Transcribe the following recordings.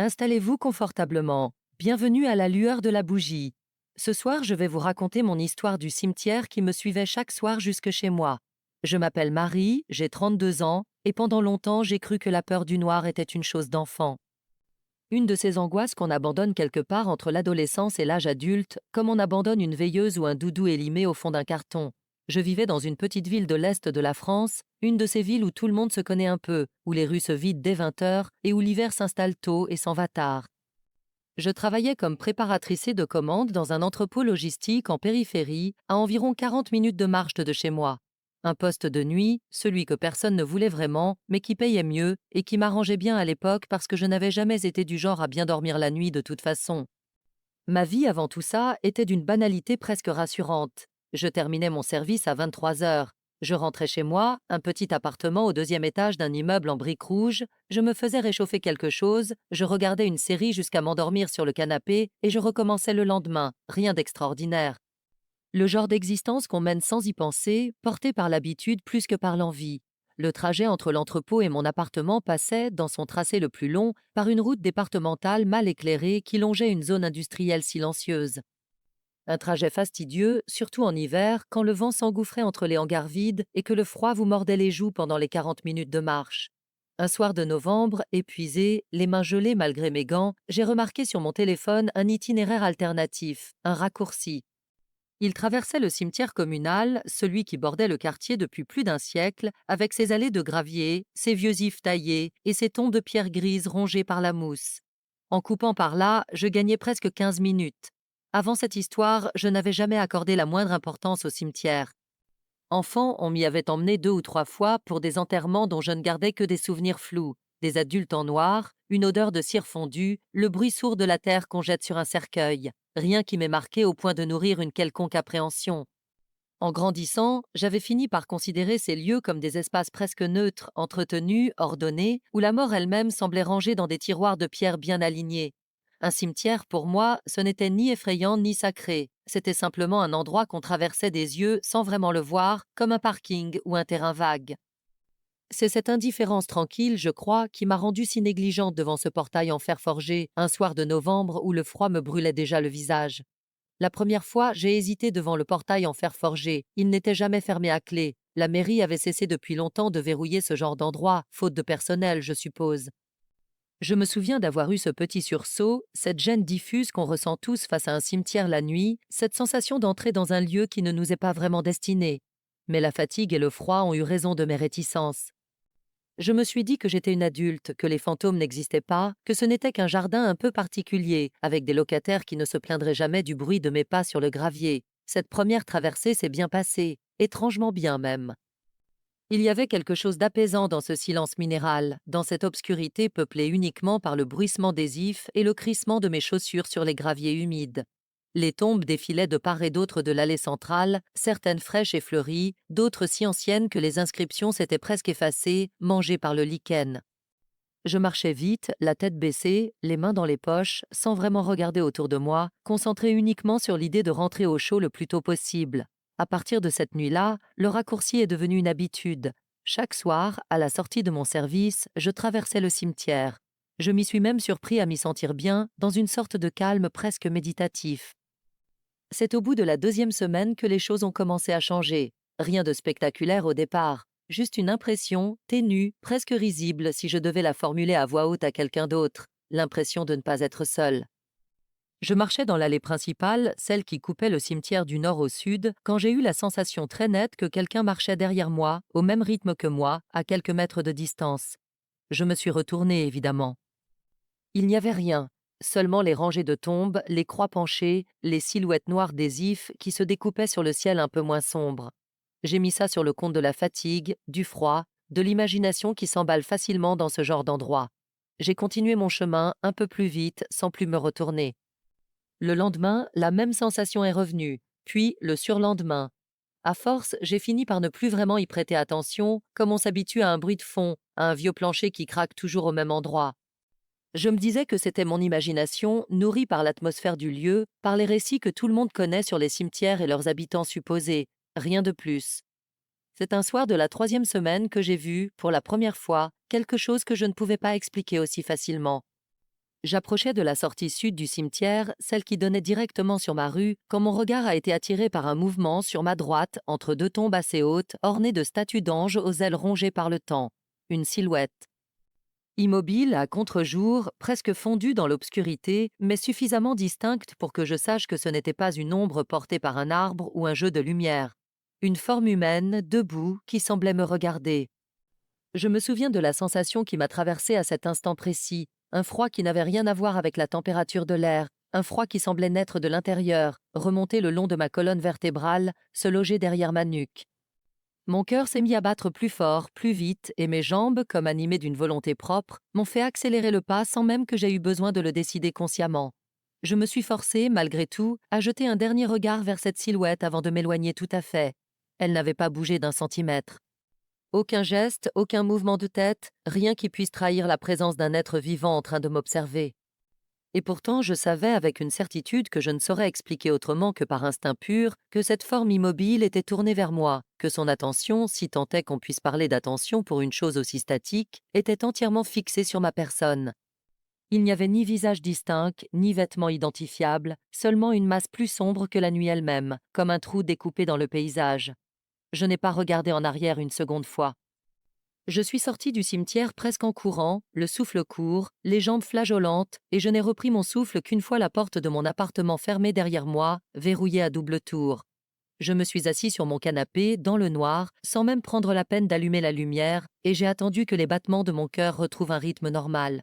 Installez-vous confortablement. Bienvenue à la lueur de la bougie. Ce soir, je vais vous raconter mon histoire du cimetière qui me suivait chaque soir jusque chez moi. Je m'appelle Marie, j'ai 32 ans, et pendant longtemps, j'ai cru que la peur du noir était une chose d'enfant. Une de ces angoisses qu'on abandonne quelque part entre l'adolescence et l'âge adulte, comme on abandonne une veilleuse ou un doudou élimé au fond d'un carton. Je vivais dans une petite ville de l'Est de la France, une de ces villes où tout le monde se connaît un peu, où les rues se vident dès 20 heures et où l'hiver s'installe tôt et s'en va tard. Je travaillais comme préparatrice de commandes dans un entrepôt logistique en périphérie, à environ 40 minutes de marche de chez moi. Un poste de nuit, celui que personne ne voulait vraiment, mais qui payait mieux et qui m'arrangeait bien à l'époque parce que je n'avais jamais été du genre à bien dormir la nuit de toute façon. Ma vie avant tout ça était d'une banalité presque rassurante. Je terminais mon service à 23 heures. Je rentrais chez moi, un petit appartement au deuxième étage d'un immeuble en briques rouges, je me faisais réchauffer quelque chose, je regardais une série jusqu'à m'endormir sur le canapé et je recommençais le lendemain, rien d'extraordinaire. Le genre d'existence qu'on mène sans y penser, porté par l'habitude plus que par l'envie. Le trajet entre l'entrepôt et mon appartement passait, dans son tracé le plus long, par une route départementale mal éclairée qui longeait une zone industrielle silencieuse. Un trajet fastidieux, surtout en hiver, quand le vent s'engouffrait entre les hangars vides et que le froid vous mordait les joues pendant les 40 minutes de marche. Un soir de novembre, épuisé, les mains gelées malgré mes gants, j'ai remarqué sur mon téléphone un itinéraire alternatif, un raccourci. Il traversait le cimetière communal, celui qui bordait le quartier depuis plus d'un siècle, avec ses allées de gravier, ses vieux ifs taillés et ses tombes de pierre grise rongées par la mousse. En coupant par là, je gagnais presque 15 minutes. Avant cette histoire, je n'avais jamais accordé la moindre importance au cimetière. Enfant, on m'y avait emmené 2 ou 3 fois pour des enterrements dont je ne gardais que des souvenirs flous. Des adultes en noir, une odeur de cire fondue, le bruit sourd de la terre qu'on jette sur un cercueil. Rien qui m'ait marqué au point de nourrir une quelconque appréhension. En grandissant, j'avais fini par considérer ces lieux comme des espaces presque neutres, entretenus, ordonnés, où la mort elle-même semblait rangée dans des tiroirs de pierre bien alignés. Un cimetière, pour moi, ce n'était ni effrayant ni sacré. C'était simplement un endroit qu'on traversait des yeux sans vraiment le voir, comme un parking ou un terrain vague. C'est cette indifférence tranquille, je crois, qui m'a rendue si négligente devant ce portail en fer forgé, un soir de novembre où le froid me brûlait déjà le visage. La première fois, j'ai hésité devant le portail en fer forgé. Il n'était jamais fermé à clé. La mairie avait cessé depuis longtemps de verrouiller ce genre d'endroit, faute de personnel, je suppose. Je me souviens d'avoir eu ce petit sursaut, cette gêne diffuse qu'on ressent tous face à un cimetière la nuit, cette sensation d'entrer dans un lieu qui ne nous est pas vraiment destiné. Mais la fatigue et le froid ont eu raison de mes réticences. Je me suis dit que j'étais une adulte, que les fantômes n'existaient pas, que ce n'était qu'un jardin un peu particulier, avec des locataires qui ne se plaindraient jamais du bruit de mes pas sur le gravier. Cette première traversée s'est bien passée, étrangement bien même. Il y avait quelque chose d'apaisant dans ce silence minéral, dans cette obscurité peuplée uniquement par le bruissement des ifs et le crissement de mes chaussures sur les graviers humides. Les tombes défilaient de part et d'autre de l'allée centrale, certaines fraîches et fleuries, d'autres si anciennes que les inscriptions s'étaient presque effacées, mangées par le lichen. Je marchais vite, la tête baissée, les mains dans les poches, sans vraiment regarder autour de moi, concentré uniquement sur l'idée de rentrer au chaud le plus tôt possible. À partir de cette nuit-là, le raccourci est devenu une habitude. Chaque soir, à la sortie de mon service, je traversais le cimetière. Je m'y suis même surpris à m'y sentir bien, dans une sorte de calme presque méditatif. C'est au bout de la deuxième semaine que les choses ont commencé à changer. Rien de spectaculaire au départ, juste une impression, ténue, presque risible si je devais la formuler à voix haute à quelqu'un d'autre, l'impression de ne pas être seule. Je marchais dans l'allée principale, celle qui coupait le cimetière du nord au sud, quand j'ai eu la sensation très nette que quelqu'un marchait derrière moi, au même rythme que moi, à quelques mètres de distance. Je me suis retournée, évidemment. Il n'y avait rien, seulement les rangées de tombes, les croix penchées, les silhouettes noires des ifs qui se découpaient sur le ciel un peu moins sombre. J'ai mis ça sur le compte de la fatigue, du froid, de l'imagination qui s'emballe facilement dans ce genre d'endroit. J'ai continué mon chemin un peu plus vite, sans plus me retourner. Le lendemain, la même sensation est revenue, puis le surlendemain. À force, j'ai fini par ne plus vraiment y prêter attention, comme on s'habitue à un bruit de fond, à un vieux plancher qui craque toujours au même endroit. Je me disais que c'était mon imagination, nourrie par l'atmosphère du lieu, par les récits que tout le monde connaît sur les cimetières et leurs habitants supposés, rien de plus. C'est un soir de la troisième semaine que j'ai vu, pour la première fois, quelque chose que je ne pouvais pas expliquer aussi facilement. J'approchais de la sortie sud du cimetière, celle qui donnait directement sur ma rue, quand mon regard a été attiré par un mouvement sur ma droite, entre deux tombes assez hautes, ornées de statues d'anges aux ailes rongées par le temps. Une silhouette. Immobile, à contre-jour, presque fondue dans l'obscurité, mais suffisamment distincte pour que je sache que ce n'était pas une ombre portée par un arbre ou un jeu de lumière. Une forme humaine, debout, qui semblait me regarder. Je me souviens de la sensation qui m'a traversée à cet instant précis, un froid qui n'avait rien à voir avec la température de l'air, un froid qui semblait naître de l'intérieur, remonter le long de ma colonne vertébrale, se loger derrière ma nuque. Mon cœur s'est mis à battre plus fort, plus vite, et mes jambes, comme animées d'une volonté propre, m'ont fait accélérer le pas sans même que j'aie eu besoin de le décider consciemment. Je me suis forcée, malgré tout, à jeter un dernier regard vers cette silhouette avant de m'éloigner tout à fait. Elle n'avait pas bougé d'un centimètre. Aucun geste, aucun mouvement de tête, rien qui puisse trahir la présence d'un être vivant en train de m'observer. Et pourtant, je savais avec une certitude que je ne saurais expliquer autrement que par instinct pur que cette forme immobile était tournée vers moi, que son attention, si tant est qu'on puisse parler d'attention pour une chose aussi statique, était entièrement fixée sur ma personne. Il n'y avait ni visage distinct, ni vêtements identifiables, seulement une masse plus sombre que la nuit elle-même, comme un trou découpé dans le paysage. Je n'ai pas regardé en arrière une seconde fois. Je suis sortie du cimetière presque en courant, le souffle court, les jambes flageolantes, et je n'ai repris mon souffle qu'une fois la porte de mon appartement fermée derrière moi, verrouillée à double tour. Je me suis assis sur mon canapé, dans le noir, sans même prendre la peine d'allumer la lumière, et j'ai attendu que les battements de mon cœur retrouvent un rythme normal.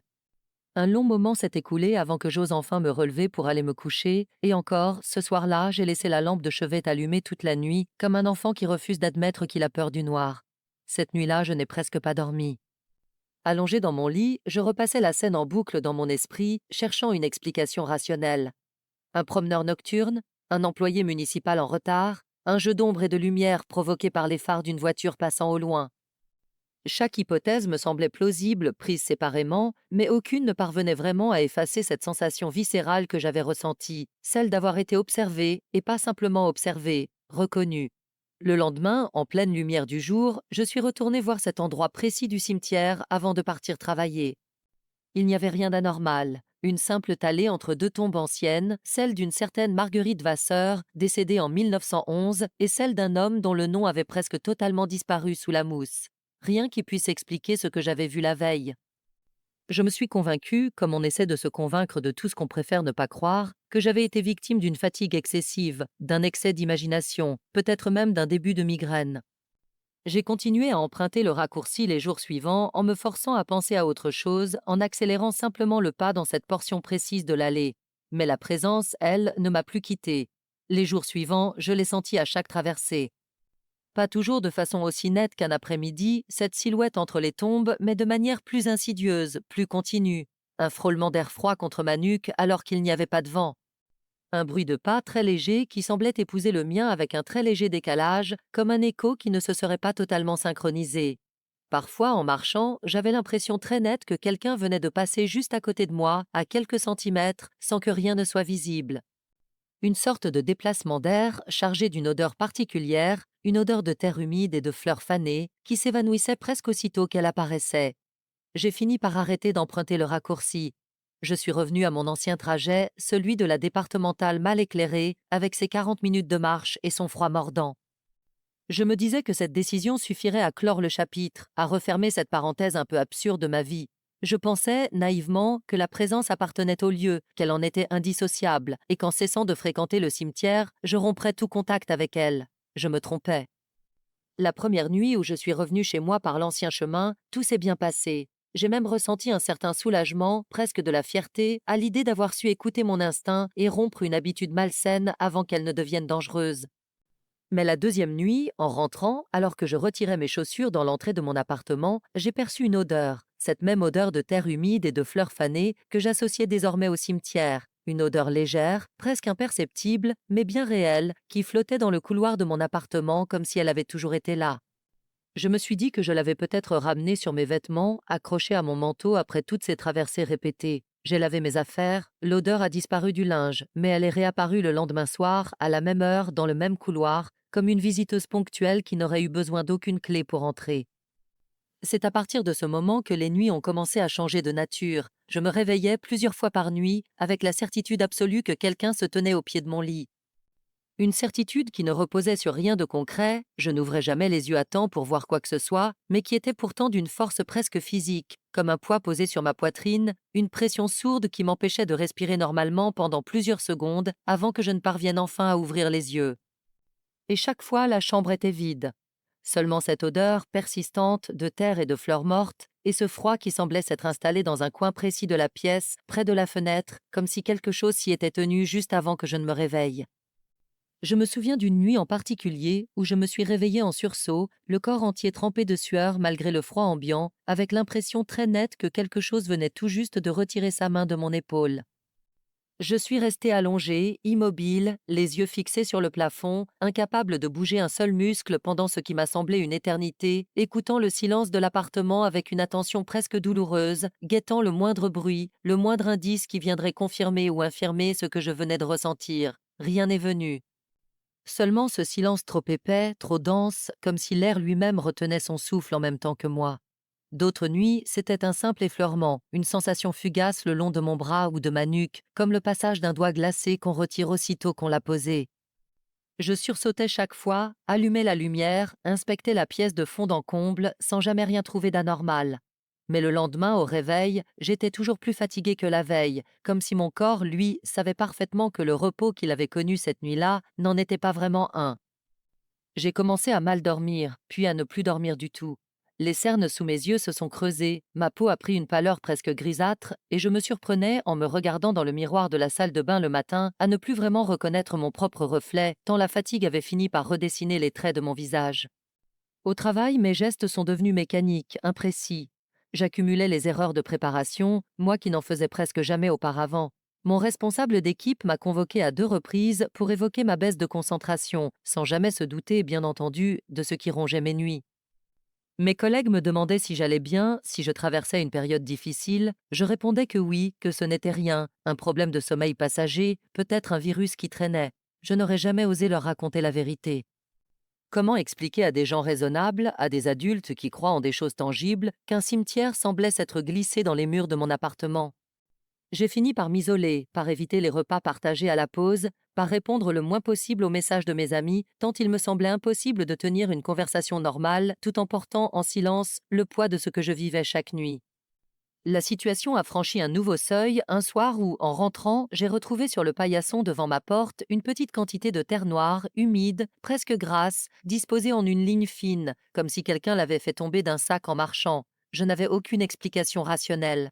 Un long moment s'est écoulé avant que j'ose enfin me relever pour aller me coucher, et encore, ce soir-là, j'ai laissé la lampe de chevet allumée toute la nuit, comme un enfant qui refuse d'admettre qu'il a peur du noir. Cette nuit-là, je n'ai presque pas dormi. Allongé dans mon lit, je repassais la scène en boucle dans mon esprit, cherchant une explication rationnelle. Un promeneur nocturne, un employé municipal en retard, un jeu d'ombre et de lumière provoqué par les phares d'une voiture passant au loin. Chaque hypothèse me semblait plausible, prise séparément, mais aucune ne parvenait vraiment à effacer cette sensation viscérale que j'avais ressentie, celle d'avoir été observée, et pas simplement observée, reconnue. Le lendemain, en pleine lumière du jour, je suis retournée voir cet endroit précis du cimetière avant de partir travailler. Il n'y avait rien d'anormal. Une simple tallée entre deux tombes anciennes, celle d'une certaine Marguerite Vasseur, décédée en 1911, et celle d'un homme dont le nom avait presque totalement disparu sous la mousse. Rien qui puisse expliquer ce que j'avais vu la veille. Je me suis convaincue, comme on essaie de se convaincre de tout ce qu'on préfère ne pas croire, que j'avais été victime d'une fatigue excessive, d'un excès d'imagination, peut-être même d'un début de migraine. J'ai continué à emprunter le raccourci les jours suivants en me forçant à penser à autre chose, en accélérant simplement le pas dans cette portion précise de l'allée. Mais la présence, elle, ne m'a plus quittée. Les jours suivants, je l'ai sentie à chaque traversée. Pas toujours de façon aussi nette qu'un après-midi, cette silhouette entre les tombes, mais de manière plus insidieuse, plus continue. Un frôlement d'air froid contre ma nuque alors qu'il n'y avait pas de vent. Un bruit de pas très léger qui semblait épouser le mien avec un très léger décalage, comme un écho qui ne se serait pas totalement synchronisé. Parfois, en marchant, j'avais l'impression très nette que quelqu'un venait de passer juste à côté de moi, à quelques centimètres, sans que rien ne soit visible. Une sorte de déplacement d'air chargé d'une odeur particulière, une odeur de terre humide et de fleurs fanées, qui s'évanouissait presque aussitôt qu'elle apparaissait. J'ai fini par arrêter d'emprunter le raccourci. Je suis revenue à mon ancien trajet, celui de la départementale mal éclairée, avec ses 40 minutes de marche et son froid mordant. Je me disais que cette décision suffirait à clore le chapitre, à refermer cette parenthèse un peu absurde de ma vie. Je pensais, naïvement, que la présence appartenait au lieu, qu'elle en était indissociable, et qu'en cessant de fréquenter le cimetière, je romprais tout contact avec elle. Je me trompais. La première nuit où je suis revenue chez moi par l'ancien chemin, tout s'est bien passé. J'ai même ressenti un certain soulagement, presque de la fierté, à l'idée d'avoir su écouter mon instinct et rompre une habitude malsaine avant qu'elle ne devienne dangereuse. Mais la deuxième nuit, en rentrant, alors que je retirais mes chaussures dans l'entrée de mon appartement, j'ai perçu une odeur, cette même odeur de terre humide et de fleurs fanées que j'associais désormais au cimetière, une odeur légère, presque imperceptible, mais bien réelle, qui flottait dans le couloir de mon appartement comme si elle avait toujours été là. Je me suis dit que je l'avais peut-être ramenée sur mes vêtements, accrochée à mon manteau après toutes ces traversées répétées. J'ai lavé mes affaires, l'odeur a disparu du linge, mais elle est réapparue le lendemain soir, à la même heure, dans le même couloir, comme une visiteuse ponctuelle qui n'aurait eu besoin d'aucune clé pour entrer. C'est à partir de ce moment que les nuits ont commencé à changer de nature. Je me réveillais plusieurs fois par nuit avec la certitude absolue que quelqu'un se tenait au pied de mon lit. Une certitude qui ne reposait sur rien de concret, je n'ouvrais jamais les yeux à temps pour voir quoi que ce soit, mais qui était pourtant d'une force presque physique, comme un poids posé sur ma poitrine, une pression sourde qui m'empêchait de respirer normalement pendant plusieurs secondes avant que je ne parvienne enfin à ouvrir les yeux. Et chaque fois, la chambre était vide. Seulement cette odeur persistante de terre et de fleurs mortes, et ce froid qui semblait s'être installé dans un coin précis de la pièce, près de la fenêtre, comme si quelque chose s'y était tenu juste avant que je ne me réveille. Je me souviens d'une nuit en particulier où je me suis réveillée en sursaut, le corps entier trempé de sueur malgré le froid ambiant, avec l'impression très nette que quelque chose venait tout juste de retirer sa main de mon épaule. Je suis restée allongée, immobile, les yeux fixés sur le plafond, incapable de bouger un seul muscle pendant ce qui m'a semblé une éternité, écoutant le silence de l'appartement avec une attention presque douloureuse, guettant le moindre bruit, le moindre indice qui viendrait confirmer ou infirmer ce que je venais de ressentir. Rien n'est venu. Seulement ce silence trop épais, trop dense, comme si l'air lui-même retenait son souffle en même temps que moi. D'autres nuits, c'était un simple effleurement, une sensation fugace le long de mon bras ou de ma nuque, comme le passage d'un doigt glacé qu'on retire aussitôt qu'on l'a posé. Je sursautais chaque fois, allumais la lumière, inspectais la pièce de fond en comble, sans jamais rien trouver d'anormal. Mais le lendemain, au réveil, j'étais toujours plus fatiguée que la veille, comme si mon corps, lui, savait parfaitement que le repos qu'il avait connu cette nuit-là n'en était pas vraiment un. J'ai commencé à mal dormir, puis à ne plus dormir du tout. Les cernes sous mes yeux se sont creusées, ma peau a pris une pâleur presque grisâtre, et je me surprenais, en me regardant dans le miroir de la salle de bain le matin, à ne plus vraiment reconnaître mon propre reflet, tant la fatigue avait fini par redessiner les traits de mon visage. Au travail, mes gestes sont devenus mécaniques, imprécis. J'accumulais les erreurs de préparation, moi qui n'en faisais presque jamais auparavant. Mon responsable d'équipe m'a convoqué à 2 reprises pour évoquer ma baisse de concentration, sans jamais se douter, bien entendu, de ce qui rongeait mes nuits. Mes collègues me demandaient si j'allais bien, si je traversais une période difficile. Je répondais que oui, que ce n'était rien, un problème de sommeil passager, peut-être un virus qui traînait. Je n'aurais jamais osé leur raconter la vérité. Comment expliquer à des gens raisonnables, à des adultes qui croient en des choses tangibles, qu'un cimetière semblait s'être glissé dans les murs de mon appartement? J'ai fini par m'isoler, par éviter les repas partagés à la pause, par répondre le moins possible aux messages de mes amis, tant il me semblait impossible de tenir une conversation normale tout en portant en silence le poids de ce que je vivais chaque nuit. La situation a franchi un nouveau seuil un soir où, en rentrant, j'ai retrouvé sur le paillasson devant ma porte une petite quantité de terre noire, humide, presque grasse, disposée en une ligne fine, comme si quelqu'un l'avait fait tomber d'un sac en marchant. Je n'avais aucune explication rationnelle.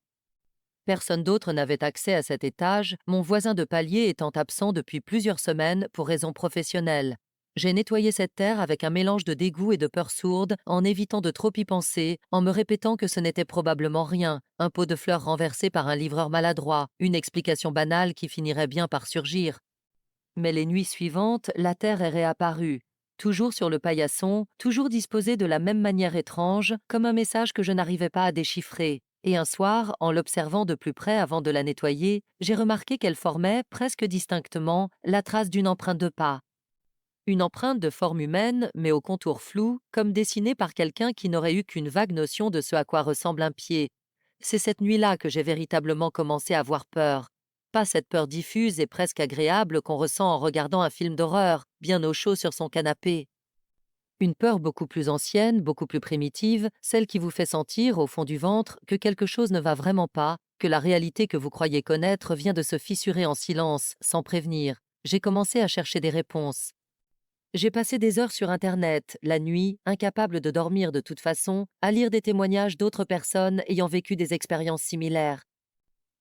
Personne d'autre n'avait accès à cet étage, mon voisin de palier étant absent depuis plusieurs semaines pour raisons professionnelles. J'ai nettoyé cette terre avec un mélange de dégoût et de peur sourde, en évitant de trop y penser, en me répétant que ce n'était probablement rien, un pot de fleurs renversé par un livreur maladroit, une explication banale qui finirait bien par surgir. Mais les nuits suivantes, la terre est réapparue. Toujours sur le paillasson, toujours disposée de la même manière étrange, comme un message que je n'arrivais pas à déchiffrer. Et un soir, en l'observant de plus près avant de la nettoyer, j'ai remarqué qu'elle formait, presque distinctement, la trace d'une empreinte de pas. Une empreinte de forme humaine, mais au contour flou, comme dessinée par quelqu'un qui n'aurait eu qu'une vague notion de ce à quoi ressemble un pied. C'est cette nuit-là que j'ai véritablement commencé à avoir peur. Pas cette peur diffuse et presque agréable qu'on ressent en regardant un film d'horreur, bien au chaud sur son canapé. Une peur beaucoup plus ancienne, beaucoup plus primitive, celle qui vous fait sentir, au fond du ventre, que quelque chose ne va vraiment pas, que la réalité que vous croyez connaître vient de se fissurer en silence, sans prévenir. J'ai commencé à chercher des réponses. J'ai passé des heures sur Internet, la nuit, incapable de dormir de toute façon, à lire des témoignages d'autres personnes ayant vécu des expériences similaires.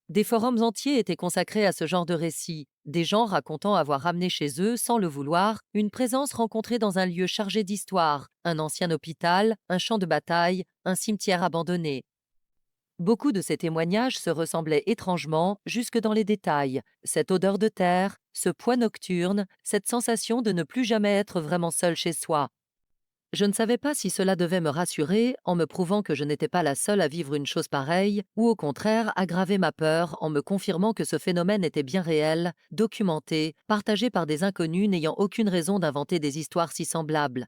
Des forums entiers étaient consacrés à ce genre de récits, des gens racontant avoir ramené chez eux, sans le vouloir, une présence rencontrée dans un lieu chargé d'histoire, un ancien hôpital, un champ de bataille, un cimetière abandonné. Beaucoup de ces témoignages se ressemblaient étrangement, jusque dans les détails. Cette odeur de terre, ce poids nocturne, cette sensation de ne plus jamais être vraiment seul chez soi. Je ne savais pas si cela devait me rassurer en me prouvant que je n'étais pas la seule à vivre une chose pareille, ou au contraire aggraver ma peur en me confirmant que ce phénomène était bien réel, documenté, partagé par des inconnus n'ayant aucune raison d'inventer des histoires si semblables.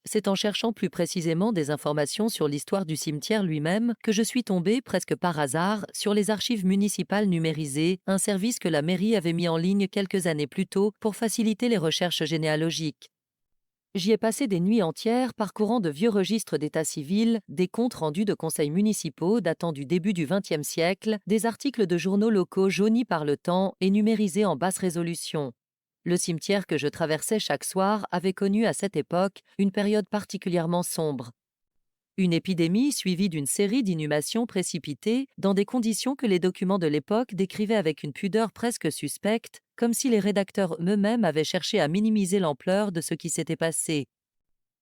C'est en cherchant plus précisément des informations sur l'histoire du cimetière lui-même que je suis tombée, presque par hasard, sur les archives municipales numérisées, un service que la mairie avait mis en ligne quelques années plus tôt pour faciliter les recherches généalogiques. J'y ai passé des nuits entières parcourant de vieux registres d'état civil, des comptes rendus de conseils municipaux datant du début du XXe siècle, des articles de journaux locaux jaunis par le temps et numérisés en basse résolution. Le cimetière que je traversais chaque soir avait connu à cette époque une période particulièrement sombre. Une épidémie suivie d'une série d'inhumations précipitées dans des conditions que les documents de l'époque décrivaient avec une pudeur presque suspecte, comme si les rédacteurs eux-mêmes avaient cherché à minimiser l'ampleur de ce qui s'était passé.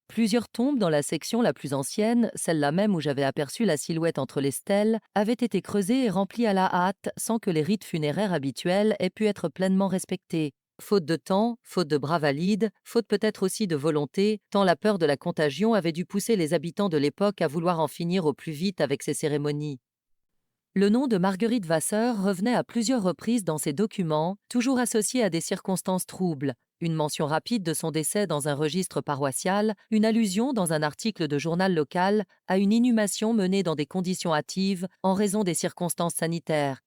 Plusieurs tombes dans la section la plus ancienne, celle-là même où j'avais aperçu la silhouette entre les stèles, avaient été creusées et remplies à la hâte sans que les rites funéraires habituels aient pu être pleinement respectés. Faute de temps, faute de bras valides, faute peut-être aussi de volonté, tant la peur de la contagion avait dû pousser les habitants de l'époque à vouloir en finir au plus vite avec ces cérémonies. Le nom de Marguerite Vasseur revenait à plusieurs reprises dans ces documents, toujours associé à des circonstances troubles. Une mention rapide de son décès dans un registre paroissial, une allusion dans un article de journal local à une inhumation menée dans des conditions hâtives en raison des circonstances sanitaires.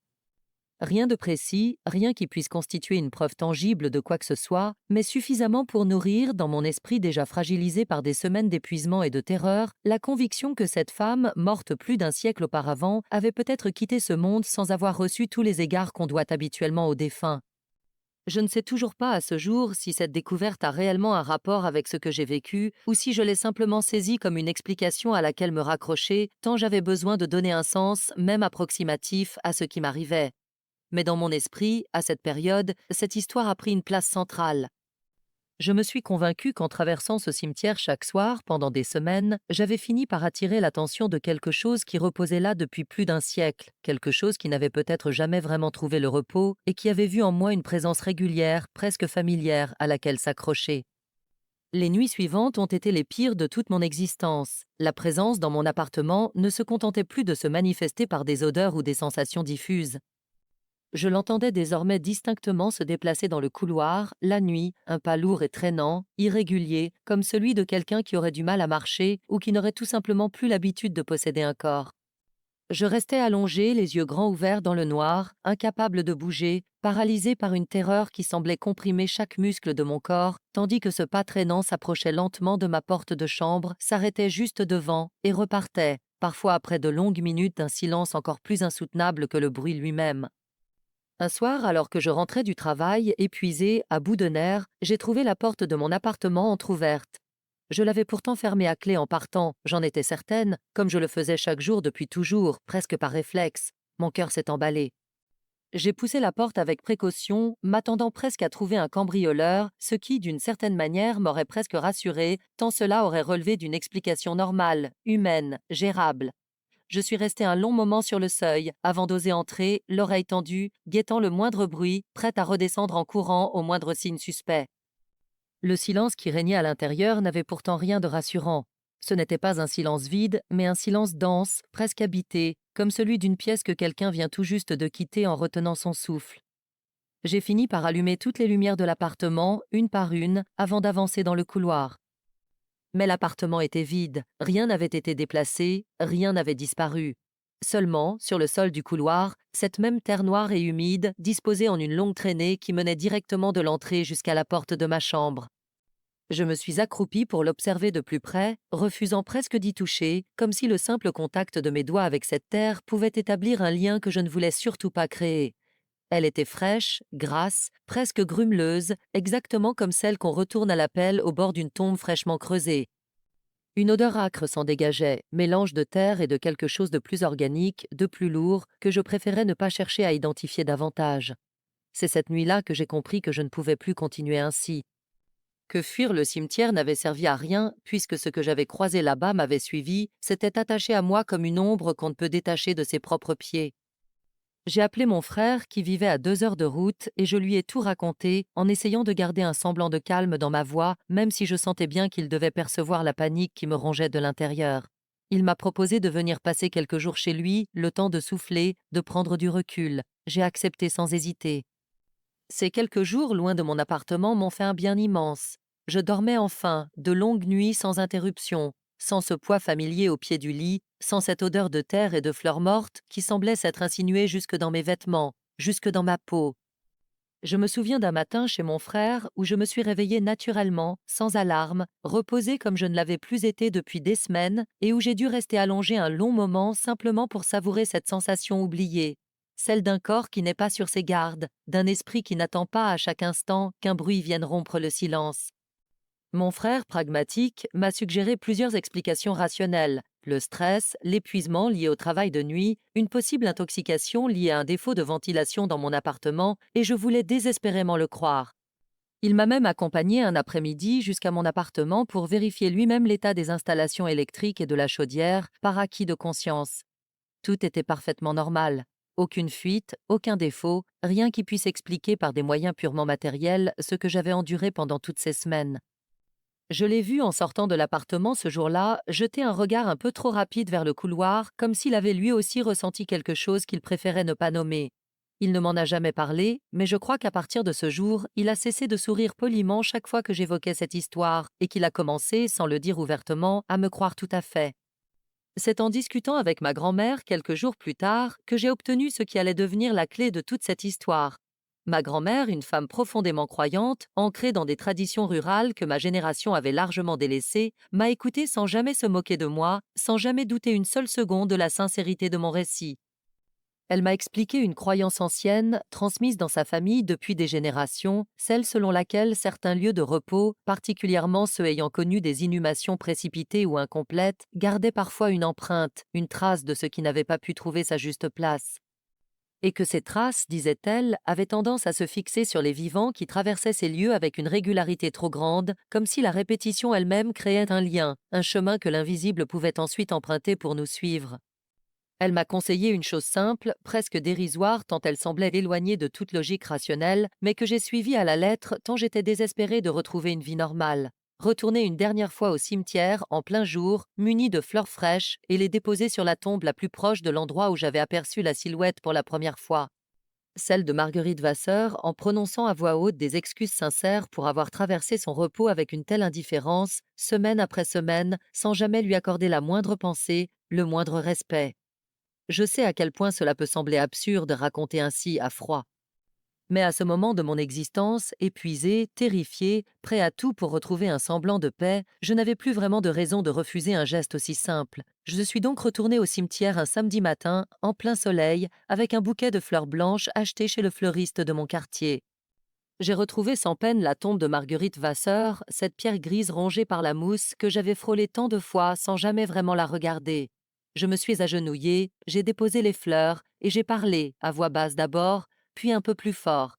Rien de précis, rien qui puisse constituer une preuve tangible de quoi que ce soit, mais suffisamment pour nourrir, dans mon esprit déjà fragilisé par des semaines d'épuisement et de terreur, la conviction que cette femme, morte plus d'un siècle auparavant, avait peut-être quitté ce monde sans avoir reçu tous les égards qu'on doit habituellement aux défunts. Je ne sais toujours pas à ce jour si cette découverte a réellement un rapport avec ce que j'ai vécu ou si je l'ai simplement saisie comme une explication à laquelle me raccrocher, tant j'avais besoin de donner un sens, même approximatif, à ce qui m'arrivait. Mais dans mon esprit, à cette période, cette histoire a pris une place centrale. Je me suis convaincue qu'en traversant ce cimetière chaque soir, pendant des semaines, j'avais fini par attirer l'attention de quelque chose qui reposait là depuis plus d'un siècle, quelque chose qui n'avait peut-être jamais vraiment trouvé le repos et qui avait vu en moi une présence régulière, presque familière, à laquelle s'accrocher. Les nuits suivantes ont été les pires de toute mon existence. La présence dans mon appartement ne se contentait plus de se manifester par des odeurs ou des sensations diffuses. Je l'entendais désormais distinctement se déplacer dans le couloir, la nuit, un pas lourd et traînant, irrégulier, comme celui de quelqu'un qui aurait du mal à marcher ou qui n'aurait tout simplement plus l'habitude de posséder un corps. Je restais allongé, les yeux grands ouverts dans le noir, incapable de bouger, paralysé par une terreur qui semblait comprimer chaque muscle de mon corps, tandis que ce pas traînant s'approchait lentement de ma porte de chambre, s'arrêtait juste devant et repartait, parfois après de longues minutes d'un silence encore plus insoutenable que le bruit lui-même. Un soir, alors que je rentrais du travail, épuisé, à bout de nerfs, j'ai trouvé la porte de mon appartement entr'ouverte. Je l'avais pourtant fermée à clé en partant, j'en étais certaine, comme je le faisais chaque jour depuis toujours, presque par réflexe. Mon cœur s'est emballé. J'ai poussé la porte avec précaution, m'attendant presque à trouver un cambrioleur, ce qui, d'une certaine manière, m'aurait presque rassuré, tant cela aurait relevé d'une explication normale, humaine, gérable. Je suis restée un long moment sur le seuil, avant d'oser entrer, l'oreille tendue, guettant le moindre bruit, prête à redescendre en courant au moindre signe suspect. Le silence qui régnait à l'intérieur n'avait pourtant rien de rassurant. Ce n'était pas un silence vide, mais un silence dense, presque habité, comme celui d'une pièce que quelqu'un vient tout juste de quitter en retenant son souffle. J'ai fini par allumer toutes les lumières de l'appartement, une par une, avant d'avancer dans le couloir. Mais l'appartement était vide, rien n'avait été déplacé, rien n'avait disparu. Seulement, sur le sol du couloir, cette même terre noire et humide, disposée en une longue traînée qui menait directement de l'entrée jusqu'à la porte de ma chambre. Je me suis accroupie pour l'observer de plus près, refusant presque d'y toucher, comme si le simple contact de mes doigts avec cette terre pouvait établir un lien que je ne voulais surtout pas créer. Elle était fraîche, grasse, presque grumeleuse, exactement comme celle qu'on retourne à la pelle au bord d'une tombe fraîchement creusée. Une odeur âcre s'en dégageait, mélange de terre et de quelque chose de plus organique, de plus lourd, que je préférais ne pas chercher à identifier davantage. C'est cette nuit-là que j'ai compris que je ne pouvais plus continuer ainsi. Que fuir le cimetière n'avait servi à rien, puisque ce que j'avais croisé là-bas m'avait suivi, s'était attaché à moi comme une ombre qu'on ne peut détacher de ses propres pieds. J'ai appelé mon frère, qui vivait à 2 heures de route, et je lui ai tout raconté, en essayant de garder un semblant de calme dans ma voix, même si je sentais bien qu'il devait percevoir la panique qui me rongeait de l'intérieur. Il m'a proposé de venir passer quelques jours chez lui, le temps de souffler, de prendre du recul. J'ai accepté sans hésiter. Ces quelques jours loin de mon appartement m'ont fait un bien immense. Je dormais enfin, de longues nuits sans interruption, sans ce poids familier au pied du lit, sans cette odeur de terre et de fleurs mortes qui semblait s'être insinuée jusque dans mes vêtements, jusque dans ma peau. Je me souviens d'un matin chez mon frère où je me suis réveillée naturellement, sans alarme, reposée comme je ne l'avais plus été depuis des semaines, et où j'ai dû rester allongée un long moment simplement pour savourer cette sensation oubliée, celle d'un corps qui n'est pas sur ses gardes, d'un esprit qui n'attend pas à chaque instant qu'un bruit vienne rompre le silence. Mon frère, pragmatique, m'a suggéré plusieurs explications rationnelles. Le stress, l'épuisement lié au travail de nuit, une possible intoxication liée à un défaut de ventilation dans mon appartement, et je voulais désespérément le croire. Il m'a même accompagné un après-midi jusqu'à mon appartement pour vérifier lui-même l'état des installations électriques et de la chaudière, par acquis de conscience. Tout était parfaitement normal. Aucune fuite, aucun défaut, rien qui puisse expliquer par des moyens purement matériels ce que j'avais enduré pendant toutes ces semaines. Je l'ai vu en sortant de l'appartement ce jour-là jeter un regard un peu trop rapide vers le couloir, comme s'il avait lui aussi ressenti quelque chose qu'il préférait ne pas nommer. Il ne m'en a jamais parlé, mais je crois qu'à partir de ce jour, il a cessé de sourire poliment chaque fois que j'évoquais cette histoire, et qu'il a commencé, sans le dire ouvertement, à me croire tout à fait. C'est en discutant avec ma grand-mère quelques jours plus tard que j'ai obtenu ce qui allait devenir la clé de toute cette histoire. Ma grand-mère, une femme profondément croyante, ancrée dans des traditions rurales que ma génération avait largement délaissées, m'a écoutée sans jamais se moquer de moi, sans jamais douter une seule seconde de la sincérité de mon récit. Elle m'a expliqué une croyance ancienne, transmise dans sa famille depuis des générations, celle selon laquelle certains lieux de repos, particulièrement ceux ayant connu des inhumations précipitées ou incomplètes, gardaient parfois une empreinte, une trace de ce qui n'avait pas pu trouver sa juste place. Et que ces traces, disait-elle, avaient tendance à se fixer sur les vivants qui traversaient ces lieux avec une régularité trop grande, comme si la répétition elle-même créait un lien, un chemin que l'invisible pouvait ensuite emprunter pour nous suivre. Elle m'a conseillé une chose simple, presque dérisoire tant elle semblait éloignée de toute logique rationnelle, mais que j'ai suivie à la lettre tant j'étais désespérée de retrouver une vie normale. Retourner une dernière fois au cimetière, en plein jour, munie de fleurs fraîches, et les déposer sur la tombe la plus proche de l'endroit où j'avais aperçu la silhouette pour la première fois. Celle de Marguerite Vasseur, en prononçant à voix haute des excuses sincères pour avoir traversé son repos avec une telle indifférence, semaine après semaine, sans jamais lui accorder la moindre pensée, le moindre respect. Je sais à quel point cela peut sembler absurde raconter ainsi à froid. Mais à ce moment de mon existence, épuisé, terrifié, prêt à tout pour retrouver un semblant de paix, je n'avais plus vraiment de raison de refuser un geste aussi simple. Je suis donc retourné au cimetière un samedi matin, en plein soleil, avec un bouquet de fleurs blanches acheté chez le fleuriste de mon quartier. J'ai retrouvé sans peine la tombe de Marguerite Vasseur, cette pierre grise rongée par la mousse que j'avais frôlée tant de fois sans jamais vraiment la regarder. Je me suis agenouillée, j'ai déposé les fleurs et j'ai parlé, à voix basse d'abord, puis un peu plus fort.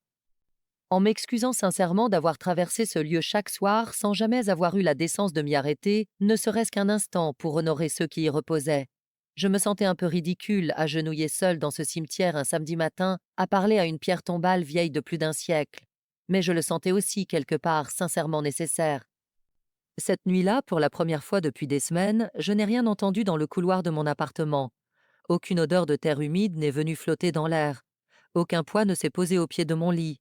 En m'excusant sincèrement d'avoir traversé ce lieu chaque soir sans jamais avoir eu la décence de m'y arrêter, ne serait-ce qu'un instant pour honorer ceux qui y reposaient. Je me sentais un peu ridicule, agenouillée seule dans ce cimetière un samedi matin, à parler à une pierre tombale vieille de plus d'un siècle. Mais je le sentais aussi, quelque part, sincèrement nécessaire. Cette nuit-là, pour la première fois depuis des semaines, je n'ai rien entendu dans le couloir de mon appartement. Aucune odeur de terre humide n'est venue flotter dans l'air. Aucun poids ne s'est posé au pied de mon lit.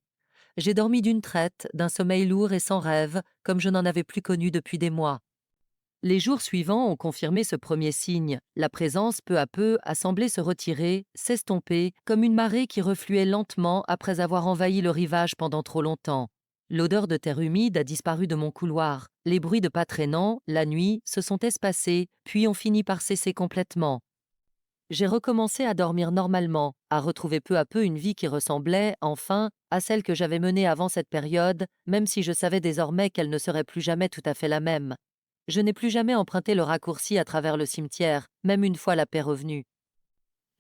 J'ai dormi d'une traite, d'un sommeil lourd et sans rêve, comme je n'en avais plus connu depuis des mois. Les jours suivants ont confirmé ce premier signe. La présence, peu à peu, a semblé se retirer, s'estomper, comme une marée qui refluait lentement après avoir envahi le rivage pendant trop longtemps. L'odeur de terre humide a disparu de mon couloir. Les bruits de pas traînants, la nuit, se sont espacés, puis ont fini par cesser complètement. J'ai recommencé à dormir normalement, à retrouver peu à peu une vie qui ressemblait, enfin, à celle que j'avais menée avant cette période, même si je savais désormais qu'elle ne serait plus jamais tout à fait la même. Je n'ai plus jamais emprunté le raccourci à travers le cimetière, même une fois la paix revenue.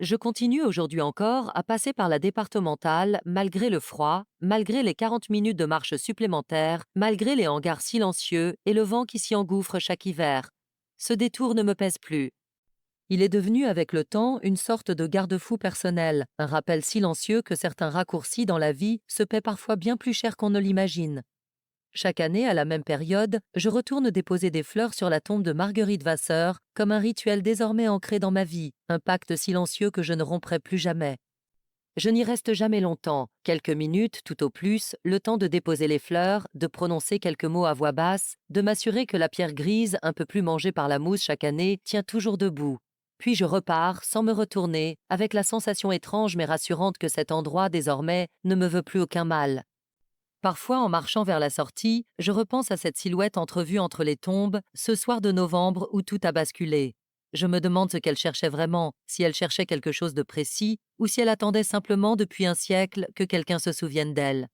Je continue aujourd'hui encore à passer par la départementale malgré le froid, malgré les 40 minutes de marche supplémentaires, malgré les hangars silencieux et le vent qui s'y engouffre chaque hiver. Ce détour ne me pèse plus. Il est devenu avec le temps une sorte de garde-fou personnel, un rappel silencieux que certains raccourcis dans la vie se paient parfois bien plus cher qu'on ne l'imagine. Chaque année, à la même période, je retourne déposer des fleurs sur la tombe de Marguerite Vasseur, comme un rituel désormais ancré dans ma vie, un pacte silencieux que je ne romprai plus jamais. Je n'y reste jamais longtemps, quelques minutes tout au plus, le temps de déposer les fleurs, de prononcer quelques mots à voix basse, de m'assurer que la pierre grise, un peu plus mangée par la mousse chaque année, tient toujours debout. Puis je repars, sans me retourner, avec la sensation étrange mais rassurante que cet endroit, désormais, ne me veut plus aucun mal. Parfois, en marchant vers la sortie, je repense à cette silhouette entrevue entre les tombes, ce soir de novembre où tout a basculé. Je me demande ce qu'elle cherchait vraiment, si elle cherchait quelque chose de précis, ou si elle attendait simplement depuis un siècle que quelqu'un se souvienne d'elle.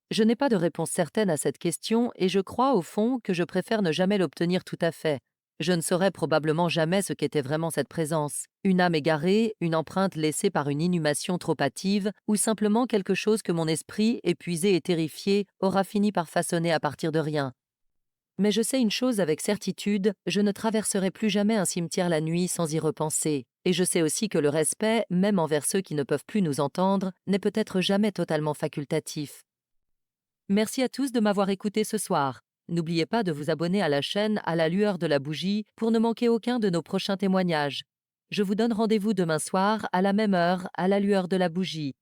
Je n'ai pas de réponse certaine à cette question et je crois, au fond, que je préfère ne jamais l'obtenir tout à fait. Je ne saurais probablement jamais ce qu'était vraiment cette présence. Une âme égarée, une empreinte laissée par une inhumation trop hâtive, ou simplement quelque chose que mon esprit, épuisé et terrifié, aura fini par façonner à partir de rien. Mais je sais une chose avec certitude, je ne traverserai plus jamais un cimetière la nuit sans y repenser. Et je sais aussi que le respect, même envers ceux qui ne peuvent plus nous entendre, n'est peut-être jamais totalement facultatif. Merci à tous de m'avoir écouté ce soir. N'oubliez pas de vous abonner à la chaîne à la lueur de la bougie pour ne manquer aucun de nos prochains témoignages. Je vous donne rendez-vous demain soir à la même heure à la lueur de la bougie.